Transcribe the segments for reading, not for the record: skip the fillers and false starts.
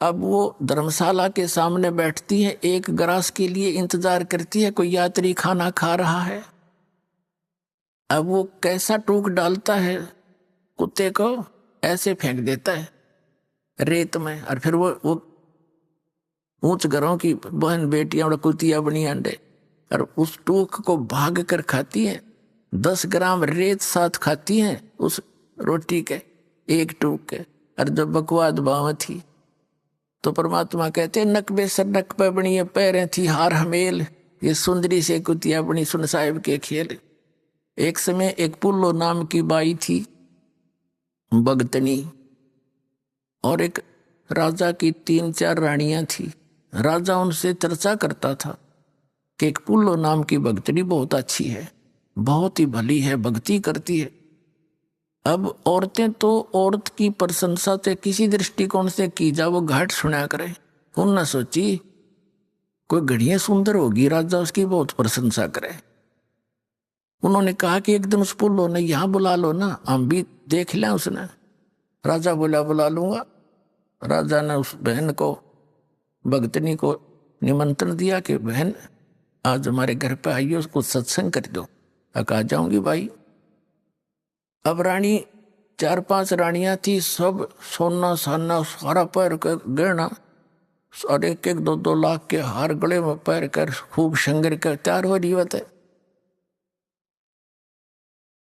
अब वो धर्मशाला के सामने बैठती है, एक ग्रास के लिए इंतजार करती है, कोई यात्री खाना खा रहा है। अब वो कैसा टूक डालता है कुत्ते को, ऐसे फेंक देता है रेत में, और फिर वो ऊंच घरों की बहन बेटियां और कुतिया बनी अंडे, और उस टूक को भाग कर खाती है। 10 ग्राम रेत साथ खाती हैं उस रोटी के, एक टूक के। और जब बकवाद बाव थी तो परमात्मा कहते नकबे सर नक पे बनी पैरें थी हार हमेल, ये सुंदरी से कुतिया बनी सुन साहिब के खेल। एक समय एक पुल्लो नाम की बाई थी भगतनी, और एक राजा की 3-4 रानियां थी। राजा उनसे चर्चा करता था कि एक पुल्लो नाम की भगतनी बहुत अच्छी है, बहुत ही भली है, भक्ति करती है। अब औरतें तो औरत की प्रशंसा से किसी दृष्टिकोण से की जा वो घाट सुना करे। उनने सोची कोई घड़ियां सुंदर होगी, राजा उसकी बहुत प्रशंसा करे। उन्होंने कहा कि एक दिन उस पुल्लो ने यहाँ बुला लो ना, हम भी देख लें। उसने राजा बोला बुला लूंगा। राजा ने उस बहन को, भगतनी को निमंत्रण दिया कि बहन आज हमारे घर पे आइए, उसको सत्संग कर दो। आ जाऊंगी भाई। अब रानी 4-5 रानियां थी, सब सोना साना सारा पैर कर गहना, और 1-1 2-2 लाख के हार गले में पैर कर खूब शंगर कर तैयार हो रही होते।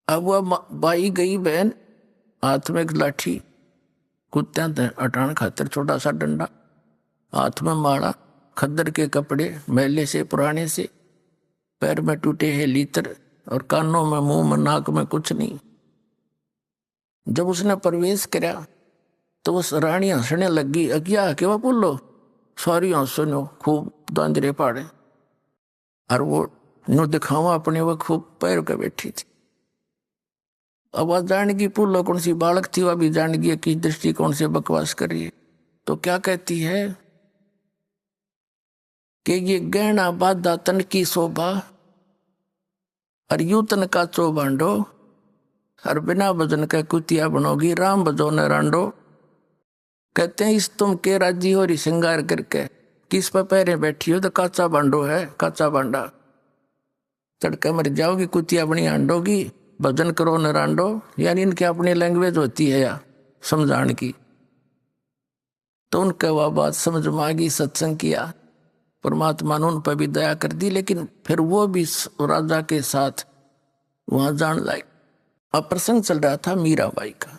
अब वह बाई गई बहन, हाथ में एक लाठी, कुत्त्या हटाने खातिर छोटा सा डंडा, हाथ में माला, खद्दर के कपड़े मैले से पुराने से, पैर में टूटे हैं लीतर, और कानों में मुंह में नाक में कुछ नहीं। जब उसने प्रवेश किया तो वो रानी हंसने लगी। अज्ञा के वह बोलो सारी हंसनो खूब दांदरे पाड़े, और वो नो दिखावा अपने वो खूब पैर के बैठी थी। अब वह जान गई पुल्लो कौन सी बालक थी, वह भी जान गई किस दृष्टिकोण से बकवास कर रही है। तो क्या कहती है कि ये गहना बाधा तन की शोभा, और यू तन का चो बांडो, और बिना भजन का कुतिया बनोगी राम भजो न रांडो। कहते हैं इस तुम के राजी हो रही श्रृंगार करके, किस पर पैरे बैठी हो तो काचा बांडो है, काचा बांडा, चढ़कर मर जाओगी, कुतिया बनी आंडोगी, भजन करो न रांडो। यानी इनकी अपनी लैंग्वेज होती है या समझाने की। तो उनके वह बात समझ में आ गई, सत्संग किया, परमात्मा ने उन पर भी दया कर दी। लेकिन फिर वो भी राजा के साथ वहां जान लाई। अब प्रसंग चल रहा था मीराबाई का।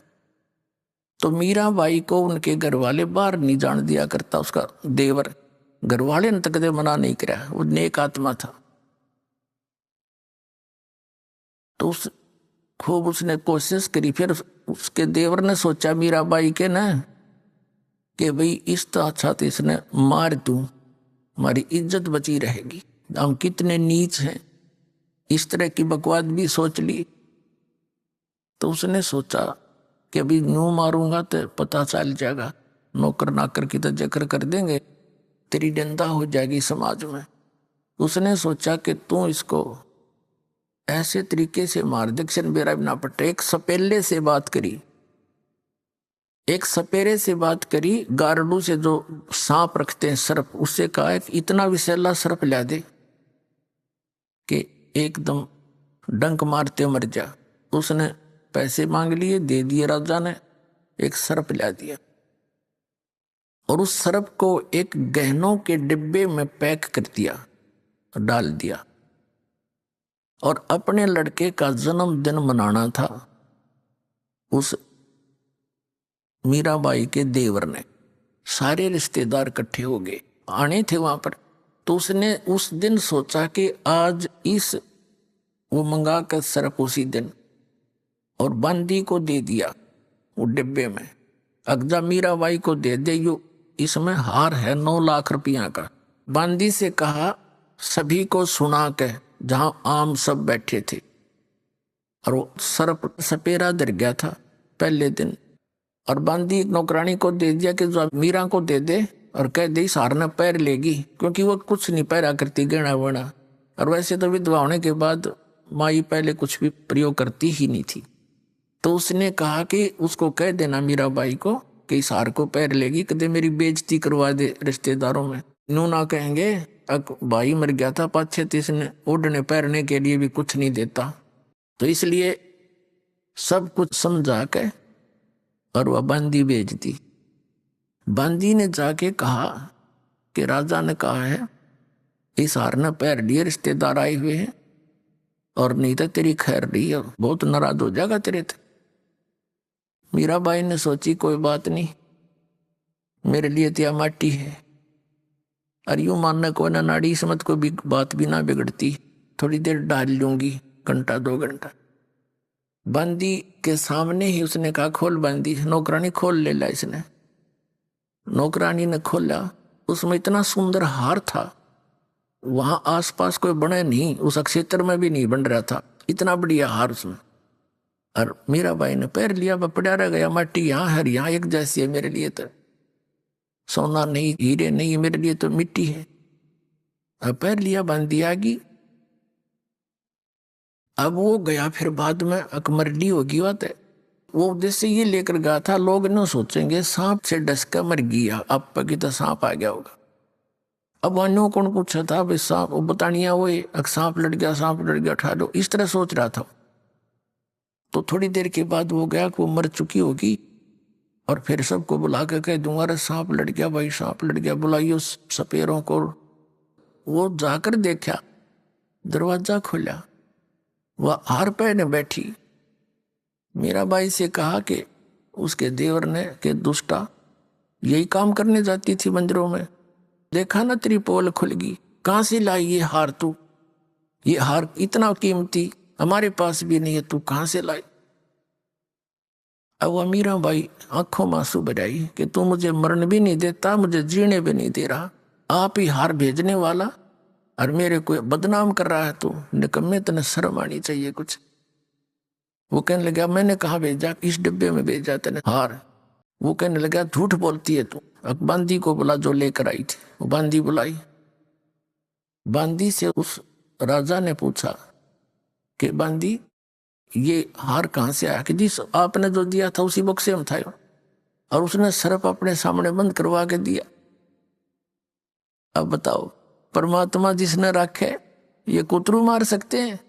तो मीराबाई को उनके घर वाले बाहर नहीं जान दिया करता, उसका देवर। घर वाले ने तक मना नहीं किया, वो नेक आत्मा था। तो उस खूब उसने कोशिश करी। फिर उसके देवर ने सोचा मीराबाई के ना कि भाई इस तो अच्छा तो इसने मार दूं, हमारी इज्जत बची रहेगी, हम कितने नीच हैं। इस तरह की बकवास भी सोच ली। तो उसने सोचा कि अभी न्यू मारूंगा तो पता चल जाएगा, नौकर नाकर की तो जिक्र कर देंगे, तेरी डंदा हो जाएगी समाज में। उसने सोचा कि तू इसको ऐसे तरीके से मार दे कि मेरा भी ना पटे। एक सपेले से बात करी, एक सपेरे से बात करी, गारडू से जो सांप रखते हैं सर्प, उससे कहा है इतना विषैला सर्प ला दे कि एकदम डंक मारते मर जा। उसने पैसे मांग लिए, दे दिए राजा ने, एक सर्प ला दिया, और उस सर्प को एक गहनों के डिब्बे में पैक कर दिया, डाल दिया। और अपने लड़के का जन्मदिन मनाना था उस मीराबाई के देवर ने। सारे रिश्तेदार इकट्ठे हो गए, आने थे वहां पर। तो उसने उस दिन सोचा कि आज इस वो मंगा कर सर्प उसी दिन, और बंदी को दे दिया वो डिब्बे में। अगजा मीराबाई को दे दे, यो इसमें हार है 9 लाख रुपया का। बंदी से कहा सभी को सुना के, जहां आम सब बैठे थे। और वो सर्प सपेरा डर गया था पहले दिन, और बंदी नौकरानी को दे दिया कि जो मीरा को दे दे, और कह दे इस हार ने पैर लेगी, क्योंकि वो कुछ नहीं पैरा करती गहना वहना। और वैसे तो विधवा होने के बाद माई पहले कुछ भी प्रयोग करती ही नहीं थी। तो उसने कहा कि उसको कह देना मीराबाई को कि इस हार को पैर लेगी, कदे मेरी बेइज्जती करवा दे रिश्तेदारों में। नू ना कहेंगे भाई मर गया था पाछे तीसने ओढ़ने पैरने के लिए भी कुछ नहीं देता। तो इसलिए सब कुछ समझा के और वह बांदी भेज दी। बांदी ने जाके कहा कि राजा ने कहा है इस हार ने पैर लिए, रिश्तेदार आए हुए हैं और नहीं तो तेरी खैर नहीं है, बहुत नाराज हो जाएगा तेरे थे। मीराबाई ने सोची कोई बात नहीं, मेरे लिए तो यह माटी है। और यूं मानने को ना नाड़ी समझ को भी बात भी ना बिगड़ती, थोड़ी देर डाल लूंगी, घंटा 2 घंटा। बांदी के सामने ही उसने कहा खोल बांदी। नौकरानी खोल ले ला। इसने नौकरानी ने खोला, उसमें इतना सुंदर हार था, वहां आसपास कोई बने नहीं, उस क्षेत्र में भी नहीं बन रहा था, इतना बढ़िया हार उसमें। और मीराबाई ने पैर लिया, वह पड़ा रह गया। माटी यहाँ है, यहाँ एक जैसी है, मेरे लिए तो सोना नहीं, हीरे नहीं, मेरे लिए तो मिट्टी है। अब पैर लिया, बांधी आ गई। अब वो गया, फिर बाद में अकमरली होगी बात है। वो उद्देश्य ये लेकर गया था, लोग न सोचेंगे सांप से डसकर मर गया, अब पकी तो सांप आ गया होगा। अब अन्यों कौन पूछा था भाई सांप, वो बतानिया वो सांप लड़ गया, सांप लड़ गया, उठा लो, इस तरह सोच रहा था। तो थोड़ी देर के बाद वो गया कि वो मर चुकी होगी, और फिर सबको बुला के कह दूंगा अरे सांप लड़ गया भाई, सांप लड़ गया, बुलाइयो सपेरों को। वो जाकर देखा, दरवाजा खोला, वह हार पहने बैठी। मीराबाई से कहा कि उसके देवर ने कि दुष्टा यही काम करने जाती थी मंदिरों में, देखा ना तेरी पोल खुल गई, कहां से लाई ये हार तू, ये हार इतना कीमती हमारे पास भी नहीं है, तू कहां से लाई। अब वह मीराबाई आंखों में आंसू बहाई कि तू मुझे मरण भी नहीं देता, मुझे जीने भी नहीं दे रहा, आप ही हार भेजने वाला और मेरे को बदनाम कर रहा है। तू निकम्मे, तने शर्म आनी चाहिए कुछ। वो कहने लगा मैंने कहा भेजा, इस डिब्बे में भेजा तेने हार। वो कहने लगा झूठ बोलती है तू, बांदी को बुला जो लेकर आई थी। वो बांदी बुलाई। बांदी से उस राजा ने पूछा कि बांदी ये हार कहां से आया, कि जिस आपने जो दिया था उसी बक्से में था, और उसने सर्प अपने सामने बंद करवा के दिया। अब बताओ, परमात्मा जिसने रखे ये कुतरू मार सकते हैं?